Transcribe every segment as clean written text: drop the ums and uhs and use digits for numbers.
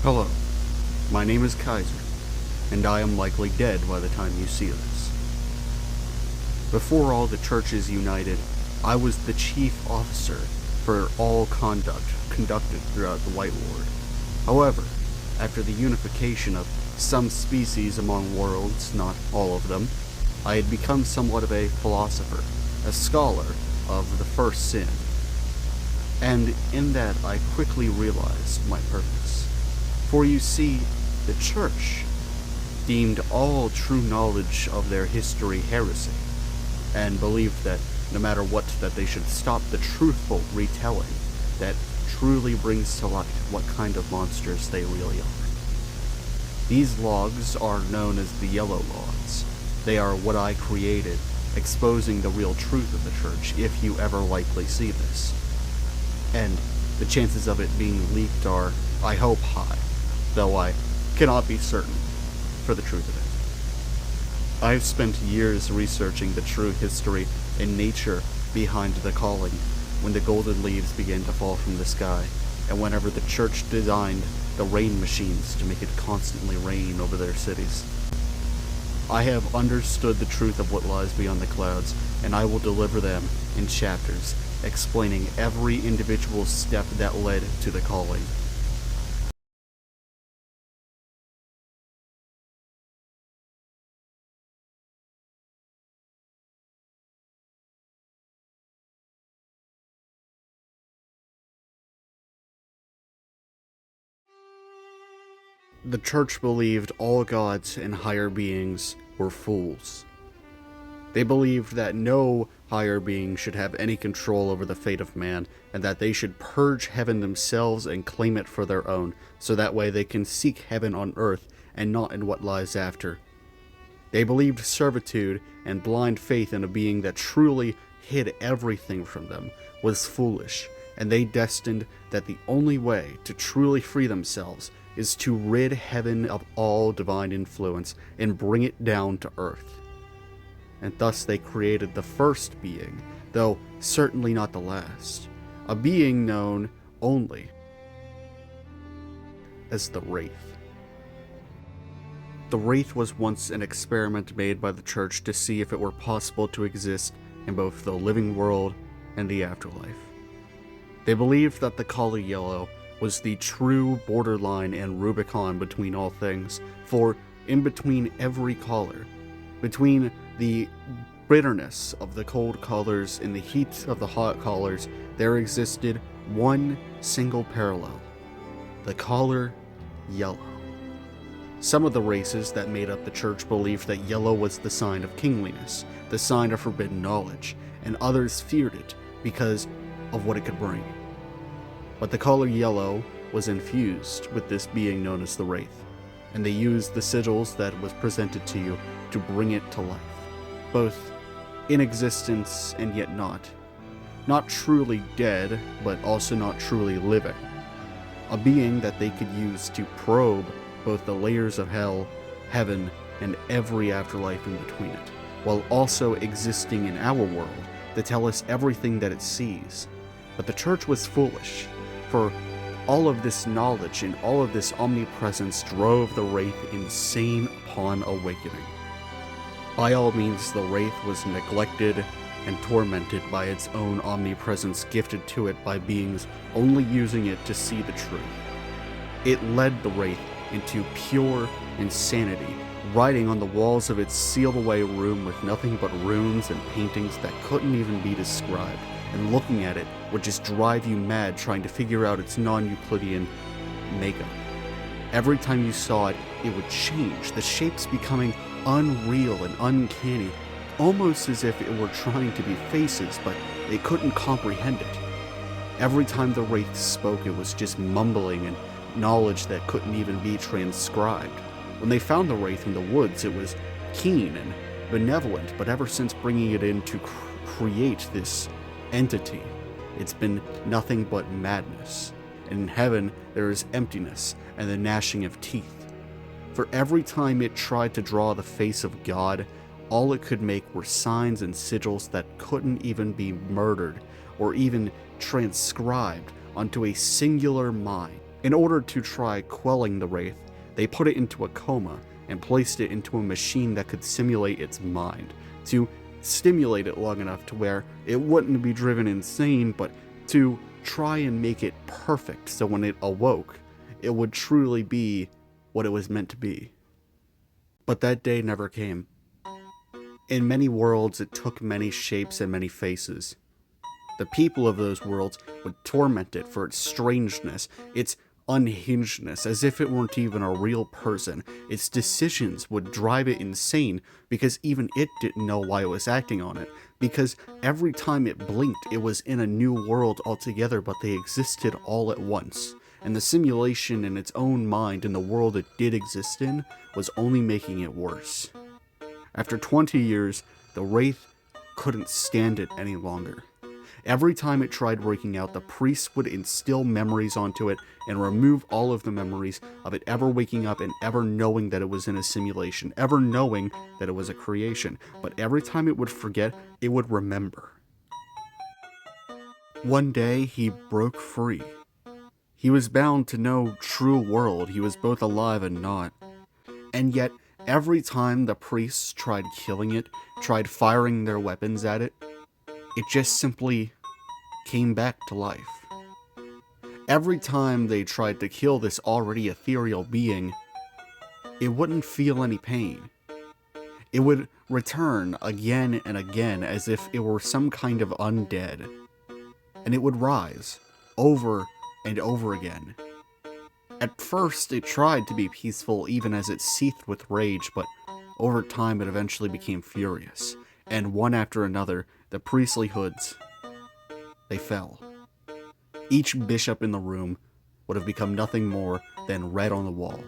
Hello, my name is Kaiser, and I am likely dead by the time you see this. Before all the churches united, I was the chief officer for all conduct conducted throughout the White Ward. However, after the unification of some species among worlds, not all of them, I had become somewhat of a philosopher, a scholar of the first sin. And in that I quickly realized my purpose. For you see, the Church deemed all true knowledge of their history heresy, and believed that no matter what, that they should stop the truthful retelling that truly brings to light what kind of monsters they really are. These logs are known as the Yellow Logs. They are what I created, exposing the real truth of the Church, if you ever likely see this. And the chances of it being leaked are, I hope, high, though I cannot be certain for the truth of it. I've spent years researching the true history and nature behind the calling, when the golden leaves began to fall from the sky, and whenever the Church designed the rain machines to make it constantly rain over their cities. I have understood the truth of what lies beyond the clouds, and I will deliver them in chapters, explaining every individual step that led to the calling. The Church believed all gods and higher beings were fools. They believed that no higher being should have any control over the fate of man, and that they should purge heaven themselves and claim it for their own, so that way they can seek heaven on earth and not in what lies after. They believed servitude and blind faith in a being that truly hid everything from them was foolish, and they destined that the only way to truly free themselves is to rid heaven of all divine influence and bring it down to earth. And thus they created the first being, though certainly not the last, a being known only as the wraith. The wraith was once an experiment made by the Church to see if it were possible to exist in both the living world and the afterlife. They believed that the color yellow was the true borderline and Rubicon between all things, for in between every color, between the bitterness of the cold colors and the heat of the hot colors, there existed one single parallel: the color yellow. Some of the races that made up the Church believed that yellow was the sign of kingliness, the sign of forbidden knowledge, and others feared it because of what it could bring. But the color yellow was infused with this being known as the wraith, and they used the sigils that was presented to you to bring it to life, both in existence and yet not. Not truly dead, but also not truly living. A being that they could use to probe both the layers of hell, heaven, and every afterlife in between it, while also existing in our world to tell us everything that it sees. But the Church was foolish, for all of this knowledge and all of this omnipresence drove the wraith insane upon awakening. By all means, the wraith was neglected and tormented by its own omnipresence gifted to it by beings only using it to see the truth. It led the wraith into pure insanity, writing on the walls of its sealed-away room with nothing but runes and paintings that couldn't even be described, and looking at it would just drive you mad trying to figure out its non-Euclidean makeup. Every time you saw it, it would change, the shapes becoming unreal and uncanny, almost as if it were trying to be faces, but they couldn't comprehend it. Every time the wraith spoke, it was just mumbling and knowledge that couldn't even be transcribed. When they found the wraith in the woods, it was keen and benevolent, but ever since bringing it in to create this entity, it's been nothing but madness. And in heaven, there is emptiness and the gnashing of teeth. For every time it tried to draw the face of God, all it could make were signs and sigils that couldn't even be murdered or even transcribed onto a singular mind. In order to try quelling the wraith, they put it into a coma and placed it into a machine that could simulate its mind, to stimulate it long enough to where it wouldn't be driven insane, but to try and make it perfect so when it awoke, it would truly be what it was meant to be. But that day never came. In many worlds, it took many shapes and many faces. The people of those worlds would torment it for its strangeness, its unhingedness, as if it weren't even a real person. Its decisions would drive it insane because even it didn't know why it was acting on it, because every time it blinked, it was in a new world altogether, but they existed all at once. And the simulation in its own mind in the world it did exist in was only making it worse. After 20 years, the wraith couldn't stand it any longer. Every time it tried breaking out, the priest would instill memories onto it and remove all of the memories of it ever waking up and ever knowing that it was in a simulation, ever knowing that it was a creation. But every time it would forget, it would remember. One day, he broke free. He was bound to no true world. He was both alive and not. And yet, every time the priests tried killing it, tried firing their weapons at it, it just simply came back to life. Every time they tried to kill this already ethereal being, it wouldn't feel any pain. It would return again and again as if it were some kind of undead. And it would rise, over and over again. At first, it tried to be peaceful even as it seethed with rage, but over time it eventually became furious, and one after another, the priestly hoods, they fell. Each bishop in the room would have become nothing more than red on the wall,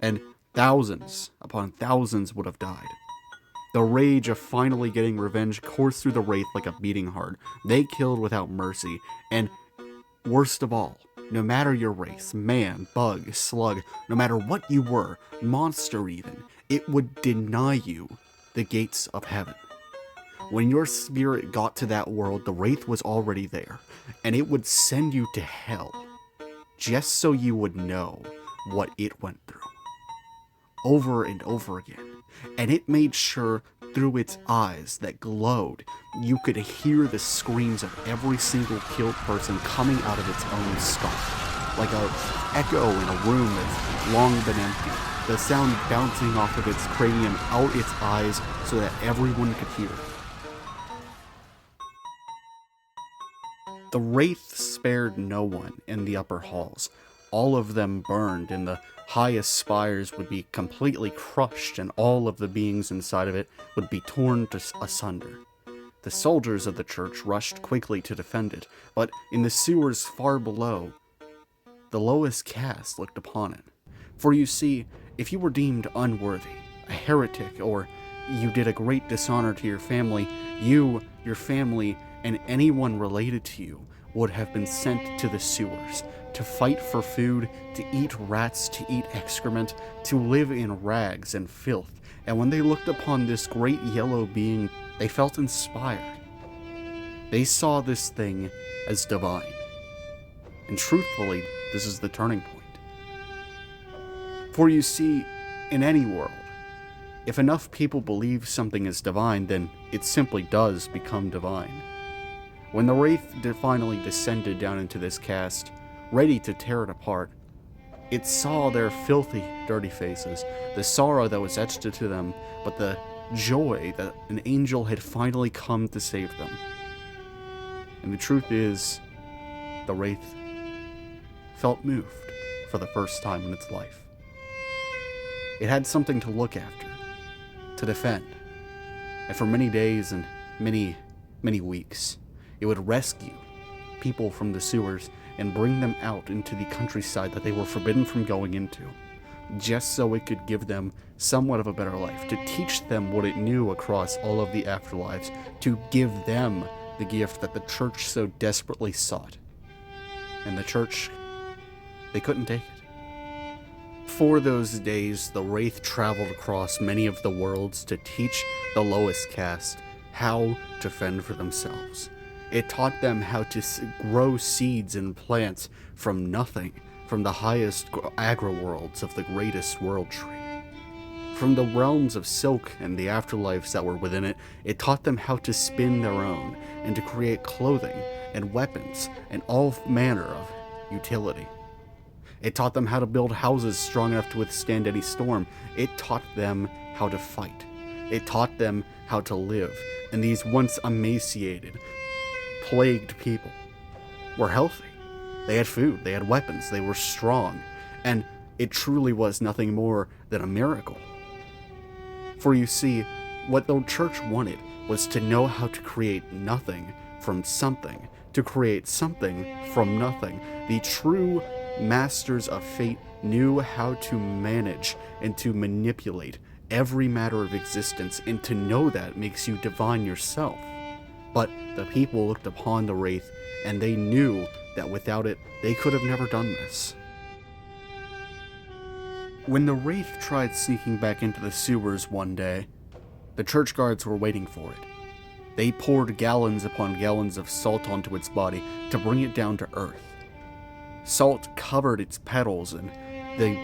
and thousands upon thousands would have died. The rage of finally getting revenge coursed through the wraith like a beating heart. They killed without mercy, and worst of all, no matter your race, man, bug, slug, no matter what you were, monster even, it would deny you the gates of heaven. When your spirit got to that world, the wraith was already there, and it would send you to hell, just so you would know what it went through. Over and over again, and it made sure through its eyes that glowed, you could hear the screams of every single killed person coming out of its own skull, like an echo in a room that's long been empty, the sound bouncing off of its cranium out its eyes so that everyone could hear. The wraith spared no one in the upper halls. All of them burned, and the highest spires would be completely crushed, and all of the beings inside of it would be torn asunder. The soldiers of the church rushed quickly to defend it, but in the sewers far below, the lowest caste looked upon it. For you see, if you were deemed unworthy, a heretic, or you did a great dishonor to your family, you, your family, and anyone related to you would have been sent to the sewers, to fight for food, to eat rats, to eat excrement, to live in rags and filth. And when they looked upon this great yellow being, they felt inspired. They saw this thing as divine. And truthfully, this is the turning point. For you see, in any world, if enough people believe something is divine, then it simply does become divine. When the wraith finally descended down into this caste, ready to tear it apart, it saw their filthy, dirty faces, the sorrow that was etched into them, but the joy that an angel had finally come to save them. And the truth is, the wraith felt moved for the first time in its life. It had something to look after, to defend, and for many days and many weeks, it would rescue people from the sewers and bring them out into the countryside that they were forbidden from going into, just so it could give them somewhat of a better life, to teach them what it knew across all of the afterlives, to give them the gift that the church so desperately sought. And the church, they couldn't take it. For those days, the wraith traveled across many of the worlds to teach the lowest caste how to fend for themselves. It taught them how to grow seeds and plants from nothing, from the highest agri-worlds of the greatest world tree. From the realms of silk and the afterlives that were within it, it taught them how to spin their own and to create clothing and weapons and all manner of utility. It taught them how to build houses strong enough to withstand any storm. It taught them how to fight. It taught them how to live. And these once emaciated, plagued people were healthy. They had food, they had weapons, they were strong, and it truly was nothing more than a miracle. For you see, what the church wanted was to know how to create nothing from something, to create something from nothing. The true masters of fate knew how to manage and to manipulate every matter of existence, and to know that makes you divine yourself. But the people looked upon the wraith, and they knew that without it, they could have never done this. When the wraith tried sneaking back into the sewers one day, the church guards were waiting for it. They poured gallons upon gallons of salt onto its body to bring it down to earth. Salt covered its petals and they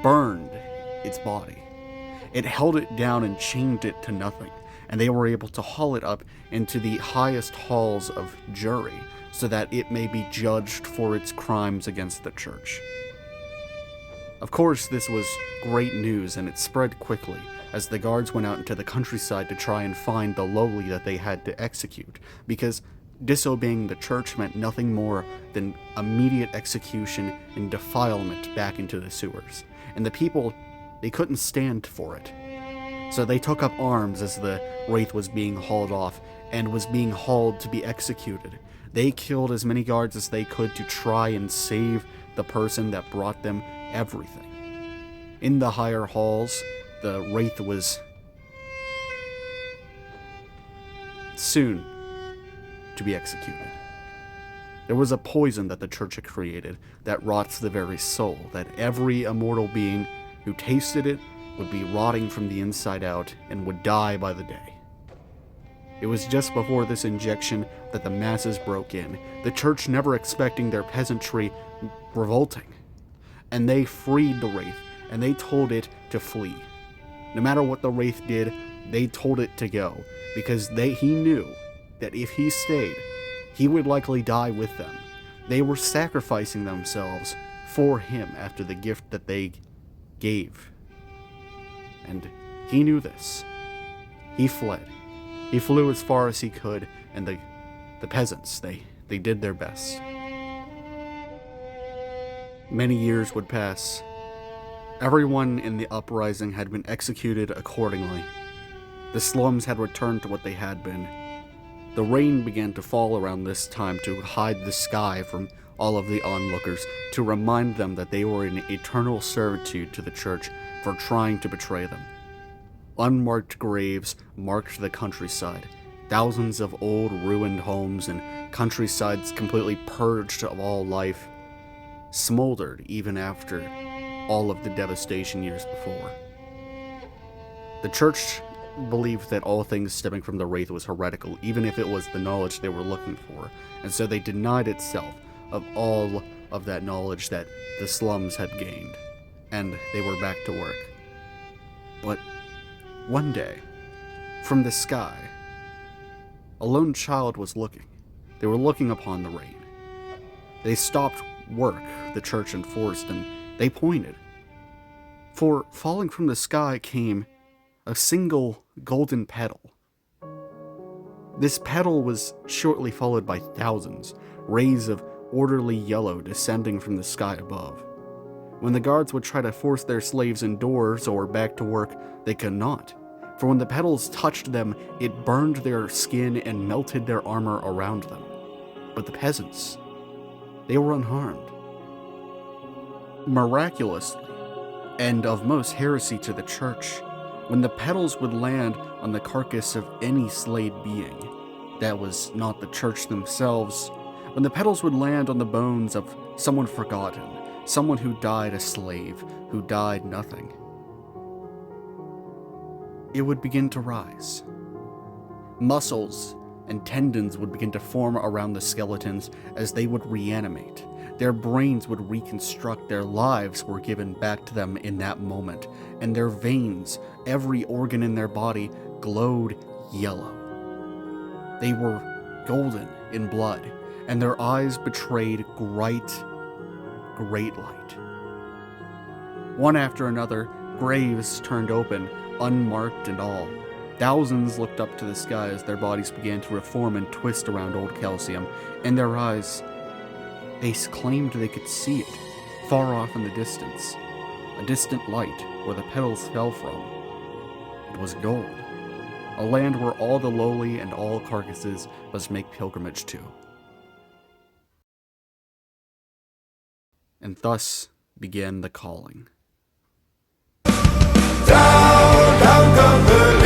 burned its body. It held it down and chained it to nothing, and they were able to haul it up into the highest halls of jury so that it may be judged for its crimes against the church. Of course, this was great news, and it spread quickly as the guards went out into the countryside to try and find the lowly that they had to execute, because disobeying the church meant nothing more than immediate execution and defilement back into the sewers. And the people, they couldn't stand for it. So they took up arms as the wraith was being hauled off and was being hauled to be executed. They killed as many guards as they could to try and save the person that brought them everything. In the higher halls, the wraith was soon to be executed. There was a poison that the church had created that rots the very soul, that every immortal being who tasted it would be rotting from the inside out and would die by the day. It was just before this injection that the masses broke in, the church never expecting their peasantry revolting. And they freed the wraith, and they told it to flee. No matter what the wraith did, they told it to go, because he knew that if he stayed, he would likely die with them. They were sacrificing themselves for him after the gift that they gave. And he knew this. He fled. He flew as far as he could, and the peasants, they did their best. Many years would pass. Everyone in the uprising had been executed accordingly. The slums had returned to what they had been. The rain began to fall around this time to hide the sky from all of the onlookers, to remind them that they were in eternal servitude to the church for trying to betray them. Unmarked graves marked the countryside. Thousands of old ruined homes and countrysides completely purged of all life smoldered even after all of the devastation years before. The church believed that all things stemming from the wraith was heretical, even if it was the knowledge they were looking for, and so they denied itself of all of that knowledge that the slums had gained, and they were back to work. But one day, from the sky, a lone child was looking. They were looking upon the rain. They stopped work the church enforced, and they pointed. For falling from the sky came a single golden petal. This petal was shortly followed by thousands, rays of orderly yellow descending from the sky above. When the guards would try to force their slaves indoors or back to work, they could not. For when the petals touched them, it burned their skin and melted their armor around them. But the peasants, they were unharmed. Miraculously, and of most heresy to the church, when the petals would land on the carcass of any slayed being that was not the church themselves, when the petals would land on the bones of someone forgotten, someone who died a slave, who died nothing, it would begin to rise. Muscles and tendons would begin to form around the skeletons as they would reanimate. Their brains would reconstruct, their lives were given back to them in that moment, and their veins, every organ in their body, glowed yellow. They were golden in blood, and their eyes betrayed great light. One after another, graves turned open, unmarked and all. Thousands looked up to the sky as their bodies began to reform and twist around old Calcium, and their eyes, they claimed they could see it, far off in the distance, a distant light where the petals fell from. It was gold, a land where all the lowly and all carcasses must make pilgrimage to. And thus began the calling. Down, down, down,